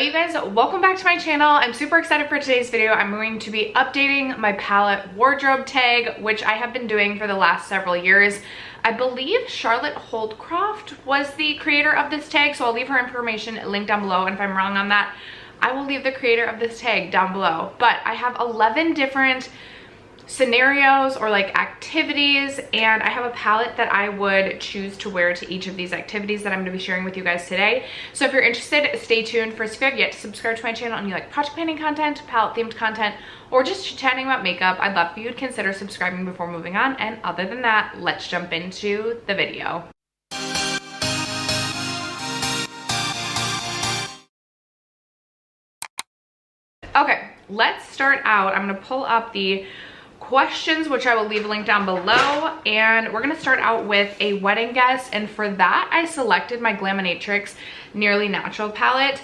you guys, welcome back to my channel. I'm super excited for today's video. I'm going to be updating my palette wardrobe tag, which I have been doing for the last several years. I believe Charlotte Holdcroft was the creator of this tag, so I'll leave her information linked down below, and if I'm wrong on that, I will leave the creator of this tag down below. But I have 11 different scenarios or like activities, and I have a palette that I would choose to wear to each of these activities that I'm going to be sharing with you guys today. So if you're interested, stay tuned. First, if you have yet to subscribe to my channel and you like project planning content, palette themed content, or just chatting about makeup, I'd love for you to consider subscribing before moving on. And other than that, let's jump into the video. Okay, let's start out. I'm going to pull up the questions, which I will leave a link down below, and we're gonna start out with a wedding guess, and for that I selected my Glaminatrix Nearly Natural palette.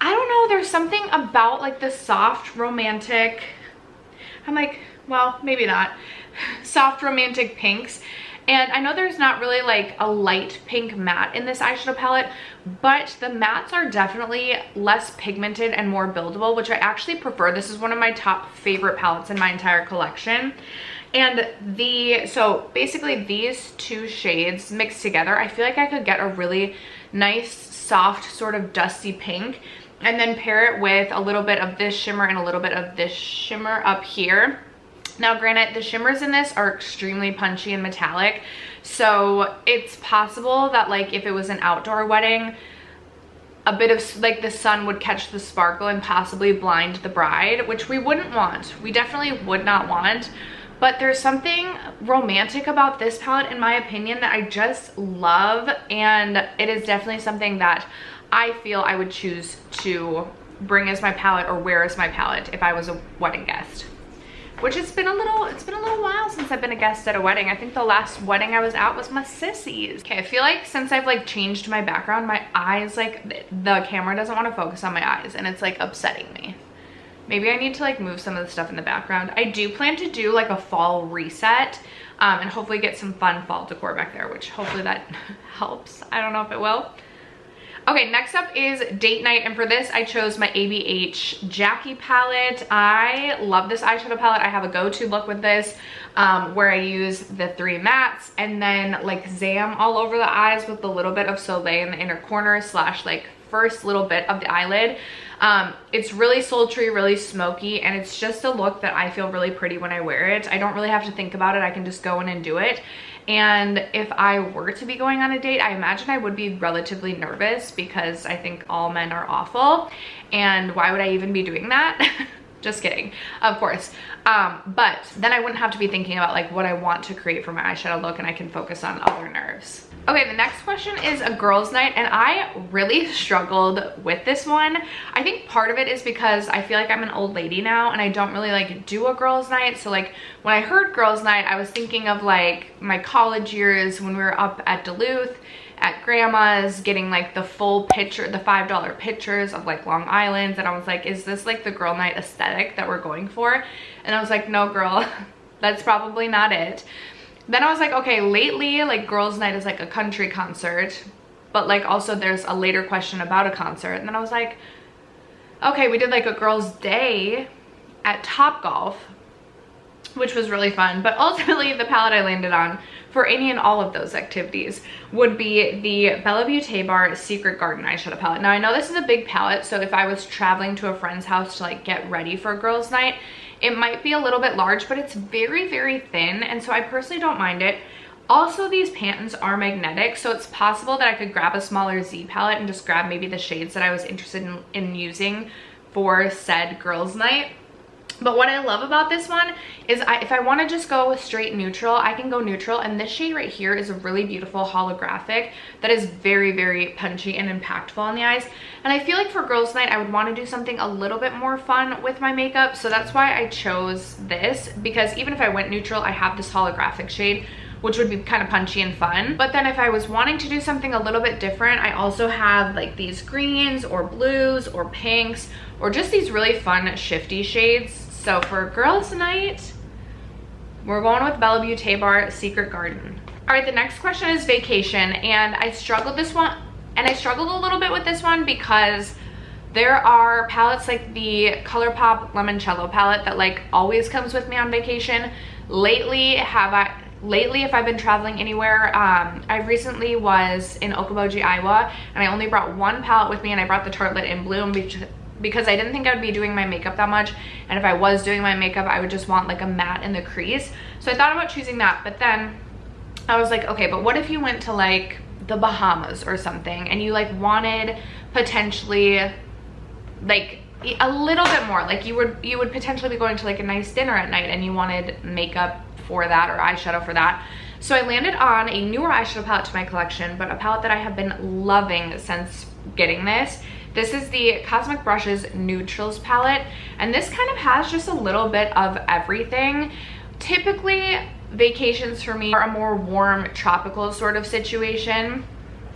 I don't know, there's something about like the soft romantic, I'm like, well, maybe not, soft romantic pinks. And I know there's not really like a light pink matte in this eyeshadow palette, but the mattes are definitely less pigmented and more buildable, which I actually prefer. This is one of my top favorite palettes in my entire collection. And so basically these two shades mixed together, I feel like I could get a really nice, soft, sort of dusty pink, and then pair it with a little bit of this shimmer and a little bit of this shimmer up here. Now, granted, the shimmers in this are extremely punchy and metallic, so it's possible that like if it was an outdoor wedding, a bit of like the sun would catch the sparkle and possibly blind the bride, which we wouldn't want. We definitely would not want. But there's something romantic about this palette, in my opinion, that I just love, and it is definitely something that I feel I would choose to bring as my palette or wear as my palette if I was a wedding guest. Which it's been a little while since I've been a guest at a wedding. I think the last wedding I was at was my sissy's. Okay, I feel like since I've like changed my background, my eyes, like the camera doesn't want to focus on my eyes, and it's like upsetting me. Maybe I need to like move some of the stuff in the background. I do plan to do like a fall reset and hopefully get some fun fall decor back there, which hopefully that helps. I don't know if it will. Okay, next up is date night, and for this I chose my ABH Jackie palette. I love this eyeshadow palette. I have a go-to look with this where I use the 3 mattes and then like zam all over the eyes with a little bit of Soleil in the inner corner slash like first little bit of the eyelid. It's really sultry, really smoky, and it's just a look that I feel really pretty when I wear it. I don't really have to think about it. I can just go in and do it. And if I were to be going on a date, I imagine I would be relatively nervous because I think all men are awful. And why would I even be doing that? Just kidding, of course. But then I wouldn't have to be thinking about like what I want to create for my eyeshadow look, and I can focus on other nerves. Okay, the next question is a girls' night, and I really struggled with this one. I think part of it is because I feel like I'm an old lady now and I don't really like do a girls' night. So like when I heard girls' night, I was thinking of like my college years when we were up at Duluth at grandma's getting like the full picture, the $5 pictures of like Long Island, and I was like, is this like the girl night aesthetic that we're going for? And I was like, no girl, that's probably not it. Then I was like, okay, lately like girls night is like a country concert, but like also there's a later question about a concert. And then I was like, okay, we did like a girls day at Topgolf, which was really fun. But ultimately the palette I landed on for any and all of those activities would be the BBB Secret Garden eyeshadow palette. Now I know this is a big palette, so if I was traveling to a friend's house to like get ready for a girls' night, it might be a little bit large, but it's very, very thin, and so I personally don't mind it. Also, these pantons are magnetic, so it's possible that I could grab a smaller Z palette and just grab maybe the shades that I was interested in using for said girls' night. But what I love about this one is if I want to just go straight neutral, I can go neutral, and this shade right here is a really beautiful holographic that is very, very punchy and impactful on the eyes. And I feel like for girls' night, I would want to do something a little bit more fun with my makeup, so that's why I chose this, because even if I went neutral, I have this holographic shade, which would be kind of punchy and fun. But then if I was wanting to do something a little bit different, I also have like these greens or blues or pinks or just these really fun shifty shades. So for girls' night, we're going with BBB Secret Garden. All right, the next question is vacation, and I struggled a little bit with this one because There are palettes like the ColourPop Limoncello palette that like always comes with me on vacation. Lately, if I've been traveling anywhere, I recently was in Okoboji, Iowa, and I only brought one palette with me, and I brought the Tartlette in Bloom because I didn't think I would be doing my makeup that much, and if I was doing my makeup, I would just want like a matte in the crease. So I thought about choosing that, but then I was like, okay, but what if you went to like the Bahamas or something, and you like wanted potentially like a little bit more, like you would potentially be going to like a nice dinner at night, and you wanted makeup for that or eyeshadow for that. So I landed on a newer eyeshadow palette to my collection, but a palette that I have been loving since getting this. This is the Cosmic Brushes Nudetrals palette, and this kind of has just a little bit of everything. Typically, vacations for me are a more warm, tropical sort of situation,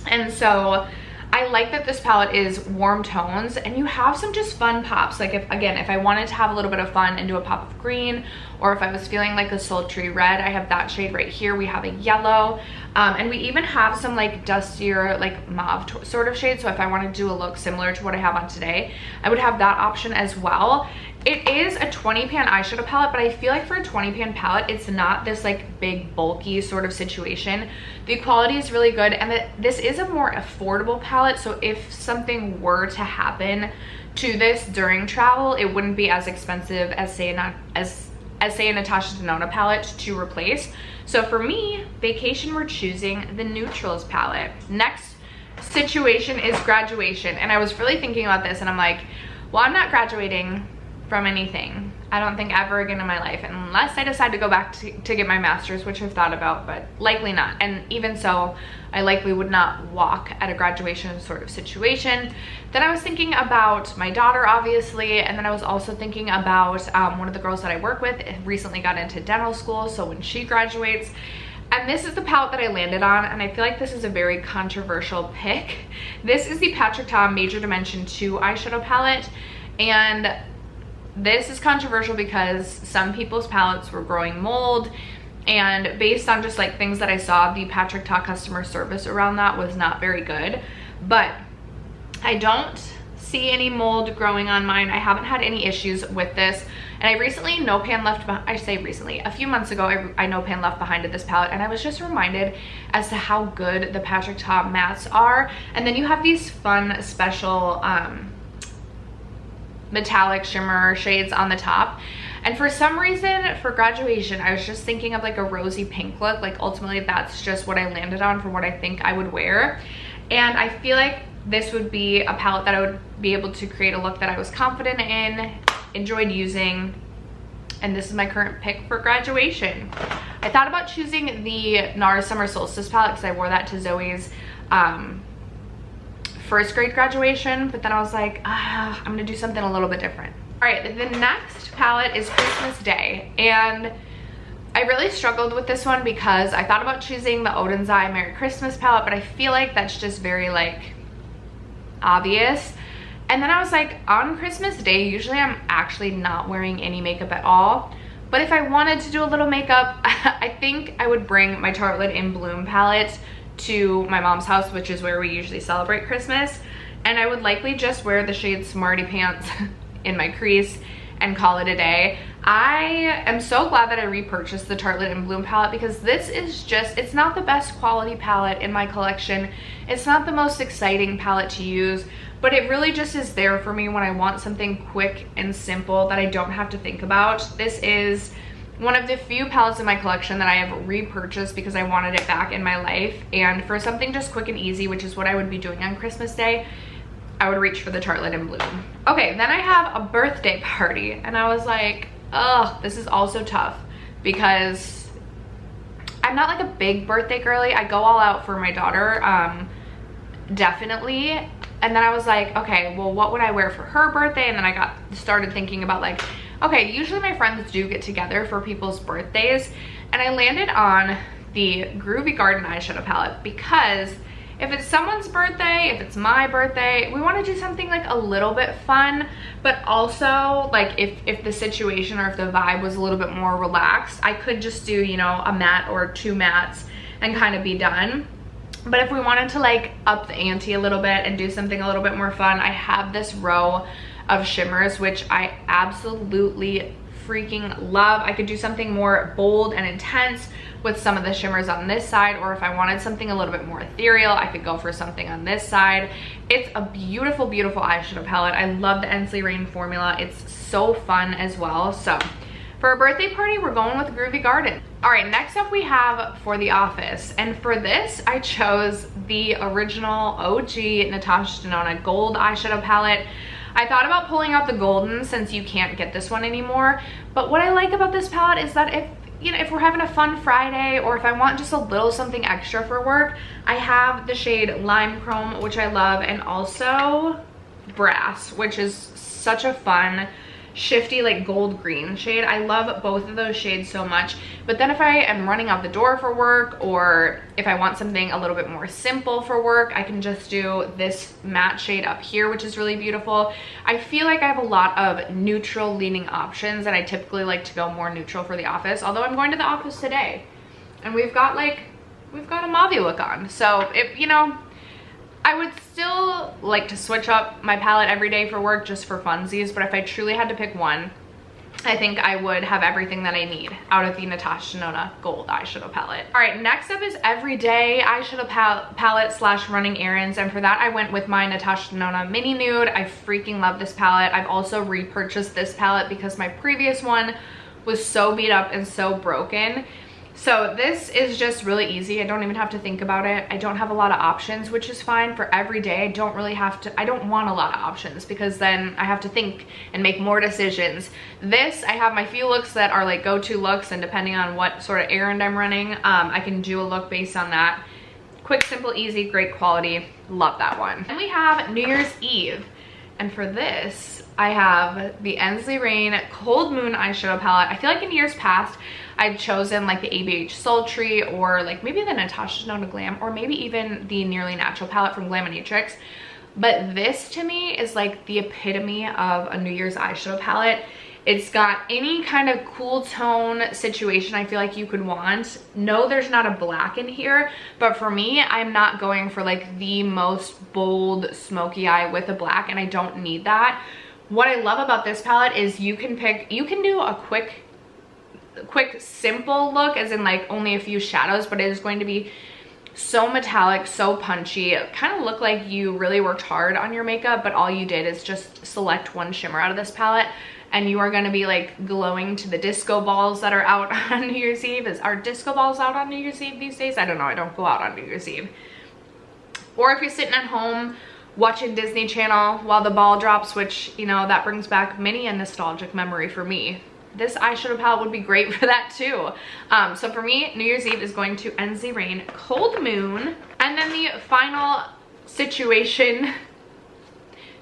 and so I like that this palette is warm tones, and you have some just fun pops. Like if I wanted to have a little bit of fun and do a pop of green, or if I was feeling like a sultry red, I have that shade right here. We have a yellow, and we even have some like dustier, like mauve sort of shade. So if I wanted to do a look similar to what I have on today, I would have that option as well. It is a 20 pan eyeshadow palette, but I feel like for a 20 pan palette, it's not this like big bulky sort of situation. The quality is really good, and this is a more affordable palette, so if something were to happen to this during travel, it wouldn't be as expensive as say a Natasha Denona palette to replace. So for me, vacation, we're choosing the Nudetrals palette. Next situation is graduation, and I was really thinking about this, and I'm like, well, I'm not graduating from anything, I don't think, ever again in my life, unless I decide to go back to get my master's, which I've thought about, but likely not. And even so, I likely would not walk at a graduation sort of situation. Then I was thinking about my daughter, obviously, and then I was also thinking about one of the girls that I work with recently got into dental school, so when she graduates. And this is the palette that I landed on, and I feel like this is a very controversial pick. This is the Patrick Ta Major Dimension 2 eyeshadow palette, and this is controversial because some people's palettes were growing mold, and based on just like things that I saw, the Patrick Ta customer service around that was not very good. But I don't see any mold growing on mine. I haven't had any issues with this, and I recently a few months ago, I no pan left behind this palette, and I was just reminded as to how good the Patrick Ta mattes are. And then you have these fun special metallic shimmer shades on the top, and for some reason for graduation I was just thinking of like a rosy pink look. Like ultimately that's just what I landed on for what I think I would wear, and I feel like this would be a palette that I would be able to create a look that I was confident in, enjoyed using, and this is my current pick for graduation. I thought about choosing the NARS Summer Solstice palette because I wore that to Zoe's first grade graduation, but then I was like, I'm gonna do something a little bit different. All right, the next palette is Christmas Day, and I really struggled with this one because I thought about choosing the Odin's Eye Merry Christmas palette, but I feel like that's just very like obvious. And then I was like, on Christmas Day, usually I'm actually not wearing any makeup at all, but if I wanted to do a little makeup, I think I would bring my Tartlette in Bloom palette to my mom's house, which is where we usually celebrate Christmas, and I would likely just wear the shade Smarty Pants in my crease and call it a day. I am so glad that I repurchased the Tartlette in Bloom palette because this is just, it's not the best quality palette in my collection. It's not the most exciting palette to use, but it really just is there for me when I want something quick and simple that I don't have to think about. This is one of the few palettes in my collection that I have repurchased because I wanted it back in my life, and for something just quick and easy, which is what I would be doing on Christmas Day, I would reach for the Tartlette in Bloom. Okay, then I have a birthday party, and I was like, oh, this is also tough because I'm not like a big birthday girly. I go all out for my daughter, definitely. And then I was like, okay, well, what would I wear for her birthday? And then I started thinking about like, okay, usually my friends do get together for people's birthdays, and I landed on the Groovy Garden eyeshadow palette because if it's someone's birthday, if it's my birthday, we want to do something like a little bit fun, but also like if the situation or if the vibe was a little bit more relaxed, I could just do, you know, a matte or two mattes and kind of be done. But if we wanted to like up the ante a little bit and do something a little bit more fun, I have this row of shimmers, which I absolutely freaking love. I could do something more bold and intense with some of the shimmers on this side, or if I wanted something a little bit more ethereal, I could go for something on this side. It's a beautiful, beautiful eyeshadow palette. I love the Ensley Rain formula. It's so fun as well. So for a birthday party, we're going with Groovy Garden. All right, next up we have for the office. And for this, I chose the original OG Natasha Denona gold eyeshadow palette. I thought about pulling out the golden since you can't get this one anymore. But what I like about this palette is that if we're having a fun Friday, or if I want just a little something extra for work, I have the shade Lime Chrome, which I love, and also Brass, which is such a fun, shifty, like gold green shade. I love both of those shades so much. But then if I am running out the door for work, or if I want something a little bit more simple for work, I can just do this matte shade up here, which is really beautiful. I feel like I have a lot of neutral leaning options, and I typically like to go more neutral for the office, although I'm going to the office today and we've got a mauve look on. So I would still like to switch up my palette every day for work just for funsies, but if I truly had to pick one, I think I would have everything that I need out of the Natasha Denona gold eyeshadow palette. All right, next up is everyday eyeshadow palette slash running errands, and for that I went with my Natasha Denona Mini Nude. I freaking love this palette. I've also repurchased this palette because my previous one was so beat up and so broken. So this is just really easy. I don't even have to think about it. I don't have a lot of options, which is fine for every day. I don't want a lot of options because then I have to think and make more decisions. This, I have my few looks that are like go-to looks, and depending on what sort of errand I'm running, I can do a look based on that. Quick, simple, easy, great quality. Love that one. And we have New Year's Eve. And for this, I have the Ensley Rain Cold Moon eyeshadow palette. I feel like in years past, I've chosen like the ABH Sultry, or like maybe the Natasha Denona Glam, or maybe even the Nearly Natural palette from Glaminatrix. But this to me is like the epitome of a New Year's eyeshadow palette. It's got any kind of cool tone situation I feel like you could want. No, there's not a black in here, but for me, I'm not going for like the most bold smoky eye with a black, and I don't need that. What I love about this palette is you can do a quick simple look, as in like only a few shadows, but it is going to be so metallic, so punchy. It kind of look like you really worked hard on your makeup, but all you did is just select one shimmer out of this palette, and you are going to be like glowing to the disco balls that are out on New Year's Eve. Are disco balls out on New Year's Eve these days? I don't know. I don't go out on New Year's Eve. Or if you're sitting at home watching Disney Channel while the ball drops, which, that brings back many a nostalgic memory for me. This eyeshadow palette would be great for that too. So for me, New Year's Eve is going to Ensley Rain Cold Moon. And then the final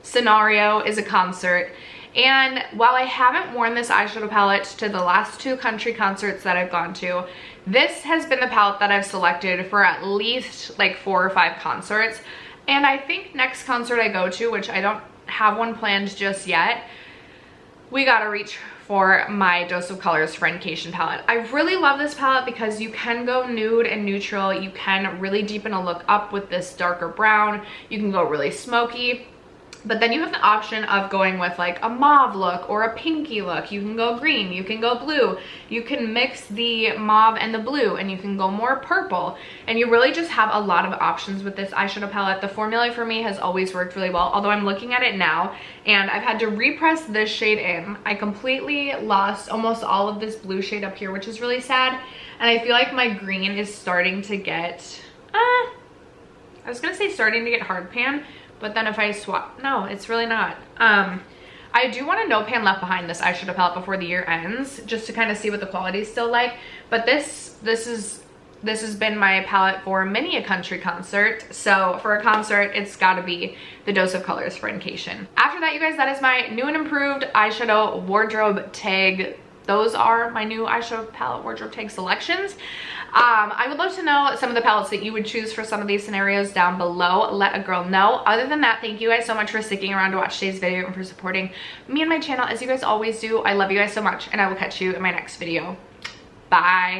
scenario is a concert. And while I haven't worn this eyeshadow palette to the last 2 country concerts that I've gone to, this has been the palette that I've selected for at least like 4 or 5 concerts. And I think next concert I go to, which I don't have one planned just yet, we gotta reach for my Dose of Colors Friendcation palette. I really love this palette because you can go nude and neutral. You can really deepen a look up with this darker brown. You can go really smoky. But then you have the option of going with like a mauve look or a pinky look. You can go green, you can go blue. You can mix the mauve and the blue, and you can go more purple. And you really just have a lot of options with this eyeshadow palette. The formula for me has always worked really well, although I'm looking at it now and I've had to repress this shade in. I completely lost almost all of this blue shade up here, which is really sad. And I feel like my green is starting to get, I was gonna say starting to get hard pan, but then if I swap, no, it's really not. I do want a no pan left behind this eyeshadow palette before the year ends, just to kind of see what the quality is still like. But this has been my palette for many a country concert. So for a concert, it's gotta be the Dose of Colors Friendcation. After that, you guys, that is my new and improved eyeshadow wardrobe tag. Those are my new eyeshadow palette wardrobe tag selections. I would love to know some of the palettes that you would choose for some of these scenarios down below. Let a girl know. Other than that, thank you guys so much for sticking around to watch today's video and for supporting me and my channel as you guys always do. I love you guys so much, and I will catch you in my next video. Bye.